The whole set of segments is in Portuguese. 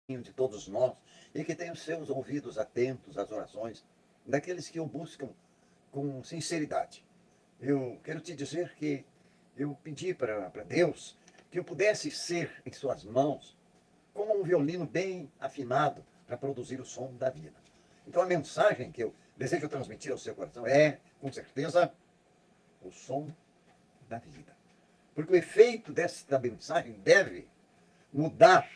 de todos nós e que tem os seus ouvidos atentos às orações daqueles que o buscam com sinceridade. Eu quero te dizer que eu pedi para Deus que eu pudesse ser em suas mãos como um violino bem afinado para produzir o som da vida. Então a mensagem que eu desejo transmitir ao seu coração é, com certeza, o som da vida. Porque o efeito desta mensagem deve mudar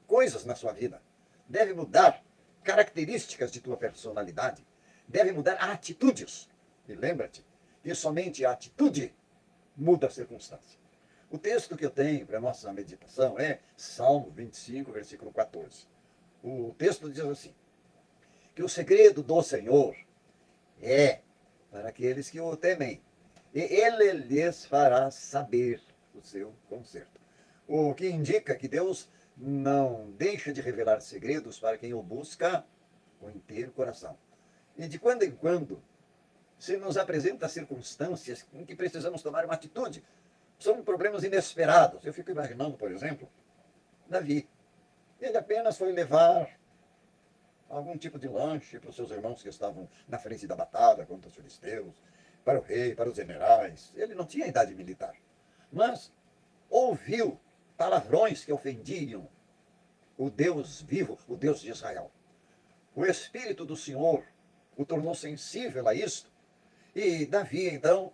coisas na sua vida, deve mudar características de tua personalidade, deve mudar atitudes. E lembra-te que somente a atitude muda a circunstância. O texto que eu tenho para a nossa meditação é Salmo 25, versículo 14. O texto diz assim, que o segredo do Senhor é para aqueles que o temem, e ele lhes fará saber o seu conserto. O que indica que Deus não deixa de revelar segredos para quem o busca com inteiro coração. E de quando em quando se nos apresenta circunstâncias em que precisamos tomar uma atitude. São problemas inesperados. Eu fico imaginando, por exemplo, Davi. Ele apenas foi levar algum tipo de lanche para os seus irmãos que estavam na frente da batalha contra os filisteus, para o rei, para os generais. Ele não tinha idade militar. Mas ouviu palavrões que ofendiam o Deus vivo, o Deus de Israel. O Espírito do Senhor o tornou sensível a isto. E Davi, então,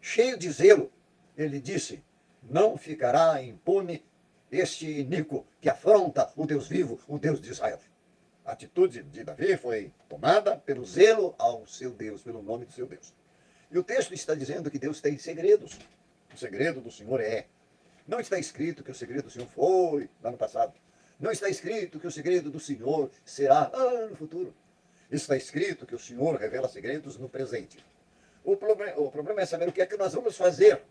cheio de zelo, ele disse, não ficará impune este iníquo que afronta o Deus vivo, o Deus de Israel. A atitude de Davi foi tomada pelo zelo ao seu Deus, pelo nome do seu Deus. E o texto está dizendo que Deus tem segredos. O segredo do Senhor é. Não está escrito que o segredo do Senhor foi lá no passado. Não está escrito que o segredo do Senhor será no futuro. Está escrito que o Senhor revela segredos no presente. O problema é saber o que é que nós vamos fazer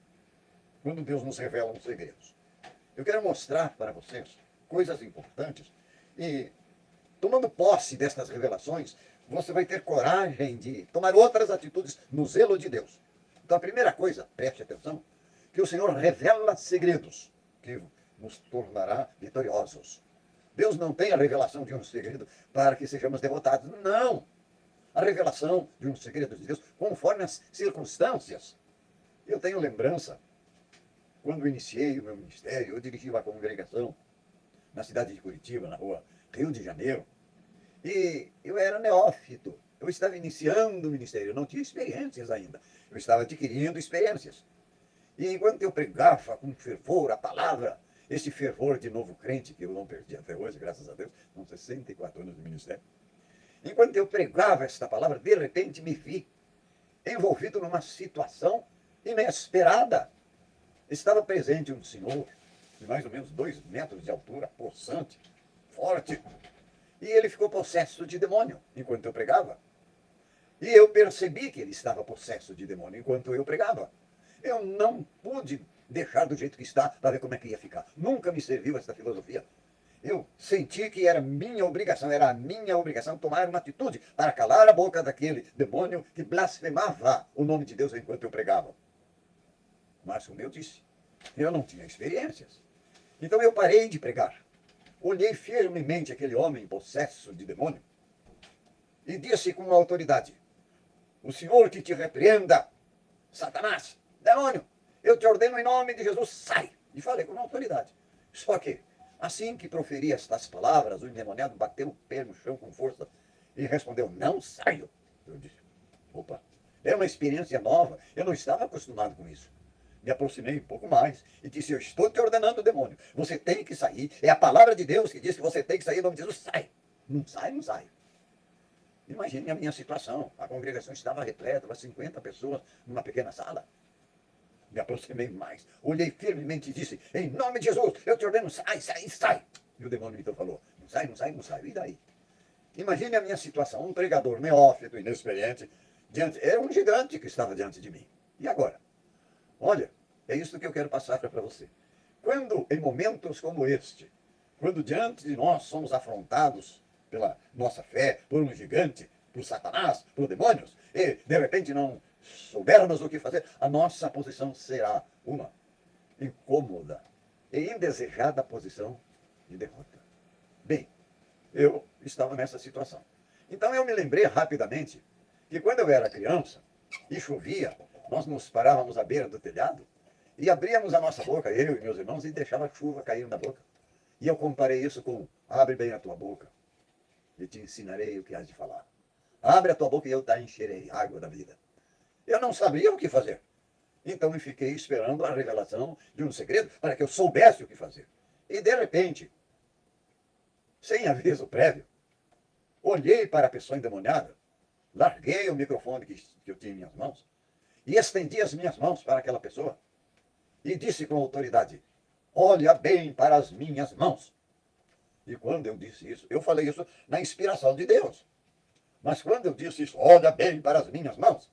quando Deus nos revela os segredos. Eu quero mostrar para vocês coisas importantes e, tomando posse destas revelações, você vai ter coragem de tomar outras atitudes no zelo de Deus. Então, a primeira coisa, preste atenção, que o Senhor revela segredos que nos tornará vitoriosos. Deus não tem a revelação de um segredo para que sejamos derrotados. Não! A revelação de um segredo de Deus, conforme as circunstâncias. Eu tenho lembrança, quando iniciei o meu ministério, eu dirigi uma congregação na cidade de Curitiba, na rua Rio de Janeiro, e eu era neófito. Eu estava iniciando o ministério, eu não tinha experiências ainda. Eu estava adquirindo experiências. E enquanto eu pregava com fervor a palavra, esse fervor de novo crente, que eu não perdi até hoje, graças a Deus, são 64 anos de ministério. Enquanto eu pregava esta palavra, de repente me vi envolvido numa situação inesperada. Estava presente um senhor de mais ou menos 2 metros de altura, possante, forte, e ele ficou possesso de demônio enquanto eu pregava. E eu percebi que ele estava possesso de demônio enquanto eu pregava. Eu não pude deixar do jeito que está para ver como é que ia ficar. Nunca me serviu essa filosofia. Eu senti que era a minha obrigação tomar uma atitude para calar a boca daquele demônio que blasfemava o nome de Deus enquanto eu pregava. Mas, como eu disse, eu não tinha experiências. Então eu parei de pregar. Olhei firmemente aquele homem possesso de demônio e disse com autoridade, o Senhor que te repreenda, Satanás, demônio, eu te ordeno em nome de Jesus, sai! E falei com autoridade. Só que, assim que proferi estas palavras, o endemoniado bateu o pé no chão com força e respondeu, não saio. Eu disse, opa, é uma experiência nova, eu não estava acostumado com isso. Me aproximei um pouco mais e disse, eu estou te ordenando, demônio, você tem que sair, é a palavra de Deus que diz que você tem que sair, em nome de Jesus, sai. Não sai, não sai. Imagine a minha situação, a congregação estava repleta, umas 50 pessoas numa pequena sala. Me aproximei mais, olhei firmemente e disse, em nome de Jesus, eu te ordeno, sai, sai, sai. E o demônio então falou, não sai, não sai, não sai. E daí? Imagine a minha situação, um pregador neófito, inexperiente, era um gigante que estava diante de mim. E agora? Olha, é isso que eu quero passar para você. Quando, em momentos como este, quando diante de nós somos afrontados pela nossa fé, por um gigante, por Satanás, por demônios, e de repente não soubermos o que fazer, a nossa posição será uma incômoda e indesejada posição de derrota. Bem, eu estava nessa situação. Então eu me lembrei rapidamente que quando eu era criança e chovia, nós nos parávamos à beira do telhado e abríamos a nossa boca, eu e meus irmãos, e deixava a chuva cair na boca. E eu comparei isso com: abre bem a tua boca e te ensinarei o que has de falar. Abre a tua boca e eu te encherei água da vida. Eu não sabia o que fazer. Então eu fiquei esperando a revelação de um segredo para que eu soubesse o que fazer. E de repente, sem aviso prévio, olhei para a pessoa endemoniada, larguei o microfone que eu tinha em minhas mãos e estendi as minhas mãos para aquela pessoa e disse com autoridade: olha bem para as minhas mãos. E quando eu disse isso, eu falei isso na inspiração de Deus. Mas quando eu disse isso, olha bem para as minhas mãos,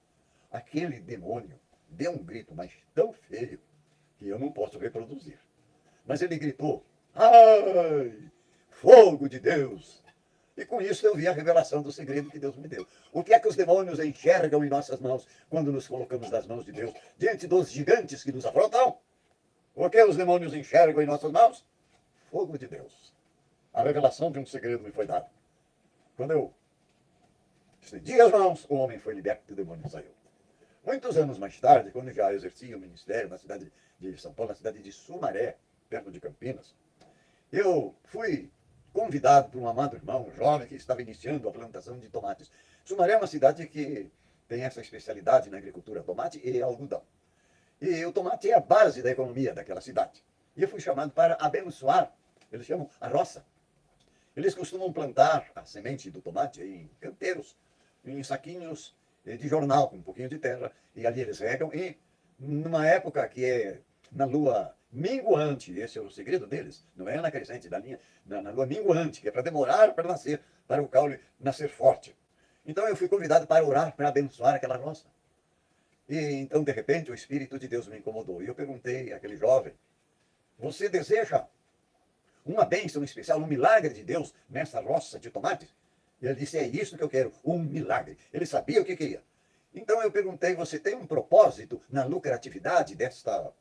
aquele demônio deu um grito, mas tão feio, que eu não posso reproduzir. Mas ele gritou: ai, fogo de Deus! E com isso eu vi a revelação do segredo que Deus me deu. O que é que os demônios enxergam em nossas mãos quando nos colocamos nas mãos de Deus, diante dos gigantes que nos afrontam? O que os demônios enxergam em nossas mãos? Fogo de Deus. A revelação de um segredo me foi dada. Quando eu estendi as mãos, o homem foi liberto e o demônio saiu. Muitos anos mais tarde, quando já exercia o ministério na cidade de São Paulo, na cidade de Sumaré, perto de Campinas, eu fui convidado por um amado irmão, um jovem que estava iniciando a plantação de tomates. Sumaré é uma cidade que tem essa especialidade na agricultura, tomate e algodão. E o tomate é a base da economia daquela cidade. E eu fui chamado para abençoar, eles chamam a roça. Eles costumam plantar a semente do tomate em canteiros, em saquinhos de jornal, com um pouquinho de terra, e ali eles regam, e numa época que é na lua minguante, esse é o segredo deles, não é na crescente da linha, na lua minguante, que é para demorar para nascer, para o caule nascer forte. Então eu fui convidado para orar, para abençoar aquela roça. E então, de repente, o Espírito de Deus me incomodou, e eu perguntei àquele jovem: você deseja uma bênção especial, um milagre de Deus nessa roça de tomates? E ele disse: é isso que eu quero, um milagre. Ele sabia o que queria. Então eu perguntei: você tem um propósito na lucratividade desta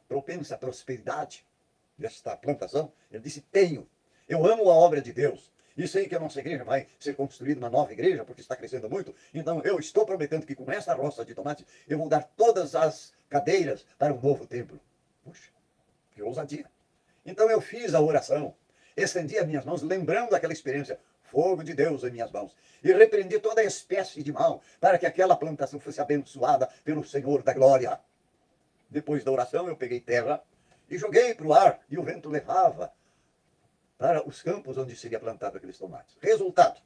propensa prosperidade, desta plantação? Ele disse: tenho. Eu amo a obra de Deus. E sei que a nossa igreja vai ser construída uma nova igreja, porque está crescendo muito. Então eu estou prometendo que com essa roça de tomate eu vou dar todas as cadeiras para um novo templo. Puxa, que ousadia. Então eu fiz a oração, estendi as minhas mãos, lembrando daquela experiência, fogo de Deus em minhas mãos, e repreendi toda espécie de mal, para que aquela plantação fosse abençoada pelo Senhor da glória. Depois da oração, eu peguei terra e joguei para o ar, e o vento levava para os campos onde seria plantado aqueles tomates. Resultado: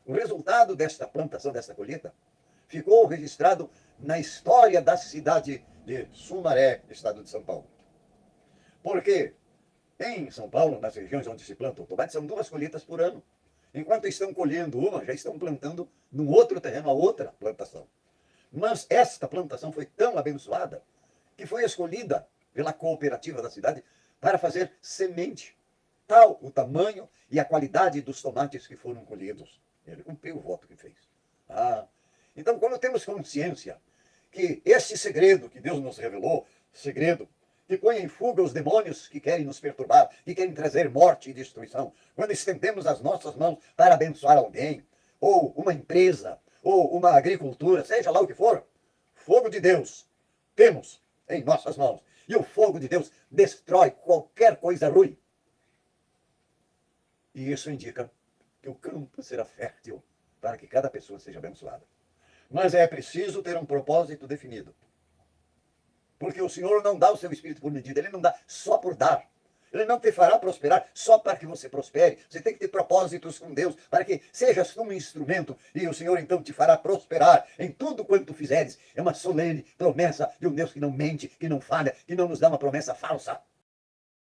o resultado desta plantação, desta colheita, ficou registrado na história da cidade de Sumaré, estado de São Paulo. Porque em São Paulo, nas regiões onde se planta o tomate, são 2 colheitas por ano. Enquanto estão colhendo uma, já estão plantando num outro terreno a outra plantação. Mas esta plantação foi tão abençoada que foi escolhida pela cooperativa da cidade para fazer semente. Tal o tamanho e a qualidade dos tomates que foram colhidos. Ele cumpriu o voto que fez. Então, quando temos consciência que esse segredo que Deus nos revelou, segredo que põe em fuga os demônios que querem nos perturbar, que querem trazer morte e destruição, quando estendemos as nossas mãos para abençoar alguém, ou uma empresa, ou uma agricultura, seja lá o que for, fogo de Deus temos em nossas mãos. E o fogo de Deus destrói qualquer coisa ruim. E isso indica que o campo será fértil para que cada pessoa seja abençoada. Mas é preciso ter um propósito definido. Porque o Senhor não dá o seu espírito por medida, Ele não dá só por dar. Ele não te fará prosperar só para que você prospere. Você tem que ter propósitos com Deus, para que sejas um instrumento, e o Senhor então te fará prosperar em tudo quanto fizeres. É uma solene promessa de um Deus que não mente, que não falha, que não nos dá uma promessa falsa.